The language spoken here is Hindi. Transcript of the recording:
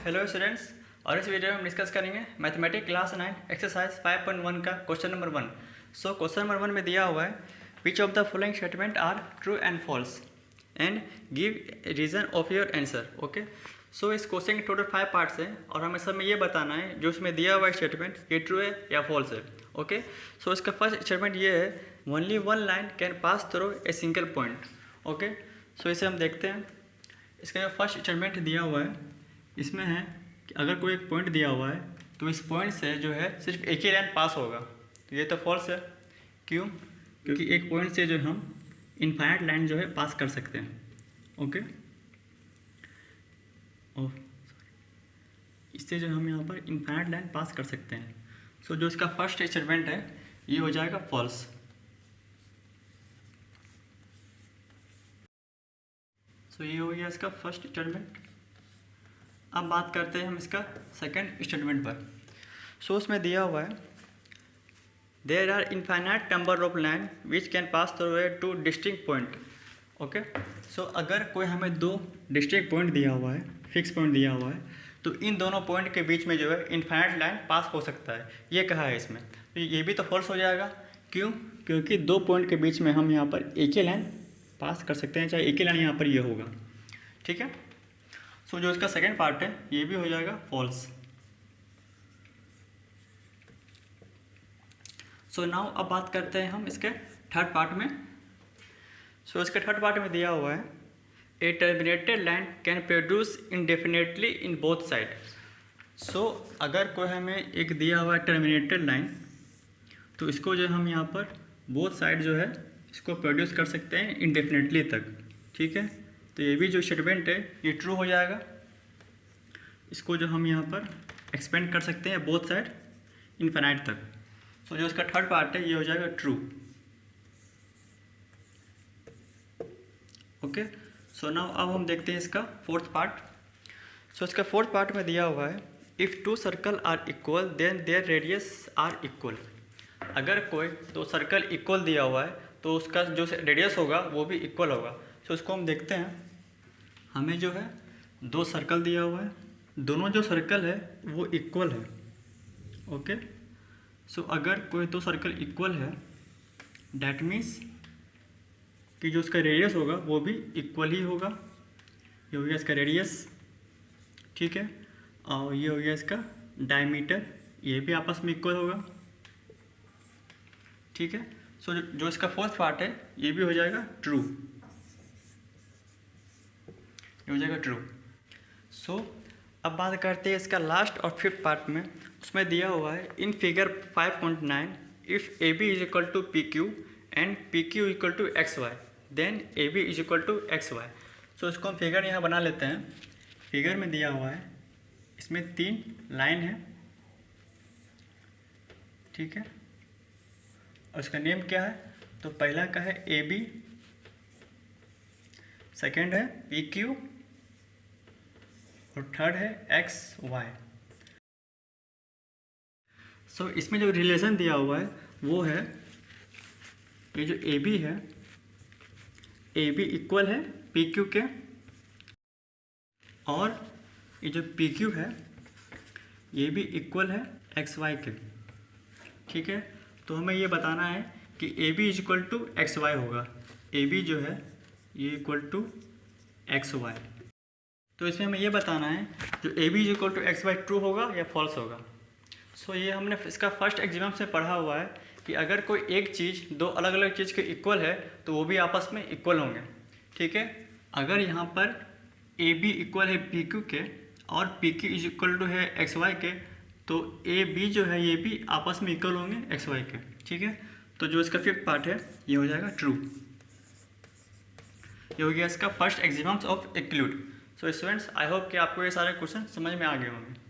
हेलो स्टूडेंट्स, और इस वीडियो में हम डिस्कस करेंगे मैथमेटिक्स क्लास 9 एक्सरसाइज 5.1 का question number 1। So question number 1 में दिया हुआ है which of the following statement are true and false and give reason of your answer. Okay, so इस क्वेश्चन के टोटल 5 पार्ट्स हैं और हमें सब में ये बताना है जो उसमें दिया हुआ स्टेटमेंट ये ट्रू है या फॉल्स है। ओके, सो इसका फर्स्ट स्टेटमेंट ये है only one line can pass through a single point. Okay, so इसे हम देखते हैं। इसका जो फर्स्ट स्टेटमेंट दिया हुआ है इसमें है कि अगर कोई एक पॉइंट दिया हुआ है तो इस पॉइंट से जो है सिर्फ एक ही लाइन पास होगा, तो ये तो फॉल्स है। क्यों? क्योंकि एक पॉइंट से जो हम इनफाइनाइट लाइन जो है पास कर सकते हैं। ओके, इससे जो हम यहाँ पर इनफाइनाइट लाइन पास कर सकते हैं। सो जो इसका फर्स्ट स्टेटमेंट है ये हो जाएगा फॉल्स। सो ये हो गया इसका फर्स्ट स्टेटमेंट। अब बात करते हैं हम इसका सेकंड स्टेटमेंट पर। सो उसमें दिया हुआ है there are infinite number of line which can pass through a two distinct point. Okay, so अगर कोई हमें दो डिस्टिंक्ट पॉइंट दिया हुआ है, फिक्स पॉइंट दिया हुआ है, तो इन दोनों पॉइंट के बीच में जो है इनफाइनाइट लाइन पास हो सकता है, ये कहा है इसमें। तो ये भी तो फॉल्स हो जाएगा। क्यों? क्योंकि दो पॉइंट के बीच में हम यहाँ पर एक ही लाइन पास कर सकते हैं, चाहे एक ही लाइन यहाँ पर ये होगा। ठीक है, सो जो इसका सेकेंड पार्ट है ये भी हो जाएगा फॉल्स। सो नाउ अब बात करते हैं हम इसके थर्ड पार्ट में। सो इसके थर्ड पार्ट में दिया हुआ है a terminated line can produce indefinitely in both side. So अगर कोई हमें एक दिया हुआ है टर्मिनेटेड लाइन, तो इसको जो हम यहाँ पर बोथ साइड जो है इसको प्रोड्यूस कर सकते हैं इंडेफिनेटली तक। ठीक है, तो ये भी जो स्टेटमेंट है ये ट्रू हो जाएगा। इसको जो हम यहाँ पर एक्सपेंड कर सकते हैं बोथ साइड इनफिनाइट तक। सो जो इसका थर्ड पार्ट है ये हो जाएगा ट्रू। ओके, सो नाउ अब हम देखते हैं इसका फोर्थ पार्ट। सो इसका फोर्थ पार्ट में दिया हुआ है if two circle are equal then their radius are equal. अगर कोई दो सर्कल इक्वल दिया हुआ है तो उसका जो रेडियस होगा वो भी इक्वल होगा। सो इसको हम देखते हैं। हमें जो है दो सर्कल दिया हुआ है, दोनों जो सर्कल है वो इक्वल है। ओके, सो अगर कोई दो सर्कल इक्वल है डैट मीन्स कि जो उसका रेडियस होगा वो भी इक्वल ही होगा। ये हो गया इसका रेडियस। ठीक है, और ये हो गया इसका डायमीटर, ये भी आपस में इक्वल होगा। ठीक है, सो जो इसका फोर्थ पार्ट है ये भी हो जाएगा ट्रू, ये हो जाएगा ट्रू। सो अब बात करते हैं इसका लास्ट और फिफ्थ पार्ट में। उसमें दिया हुआ है in figure 5.9 if A B is equal to P Q and P Q equal to X Y then A B is equal to X Y. So इसको हम फिगर यहाँ बना लेते हैं। फिगर में दिया हुआ है इसमें 3 लाइन है। ठीक है, और इसका नेम क्या है? तो पहला का है ए बी, सेकेंड है पी क्यू और थर्ड है एक्स वाई। सो इसमें जो रिलेशन दिया हुआ है वो है ये जो ए बी है, ए बी इक्वल है पी क्यू के, और ये जो पी क्यू है ये भी इक्वल है एक्स वाई के। ठीक है, तो हमें ये बताना है कि A B is equal to X Y होगा। ए बी जो है ये इक्वल टू एक्स वाई। तो इसमें हमें ये बताना है जो A B is equal to X Y true होगा या फॉल्स होगा। सो ये हमने इसका फर्स्ट एग्जाम से पढ़ा हुआ है कि अगर कोई एक चीज़ दो अलग अलग चीज़ के इक्वल है तो वो भी आपस में इक्वल होंगे। ठीक है, अगर यहाँ पर ए बी इक्वल है पी क्यू के और P Q is equal to है एक्स वाई के, तो ए बी जो है ये भी आपस में इक्वल होंगे एक्स वाई के। ठीक है, तो जो इसका फिफ्थ पार्ट है ये हो जाएगा ट्रू। ये हो गया इसका first axioms of Euclid. So students, I hope कि आपको ये सारे क्वेश्चन समझ में आ गए होंगे।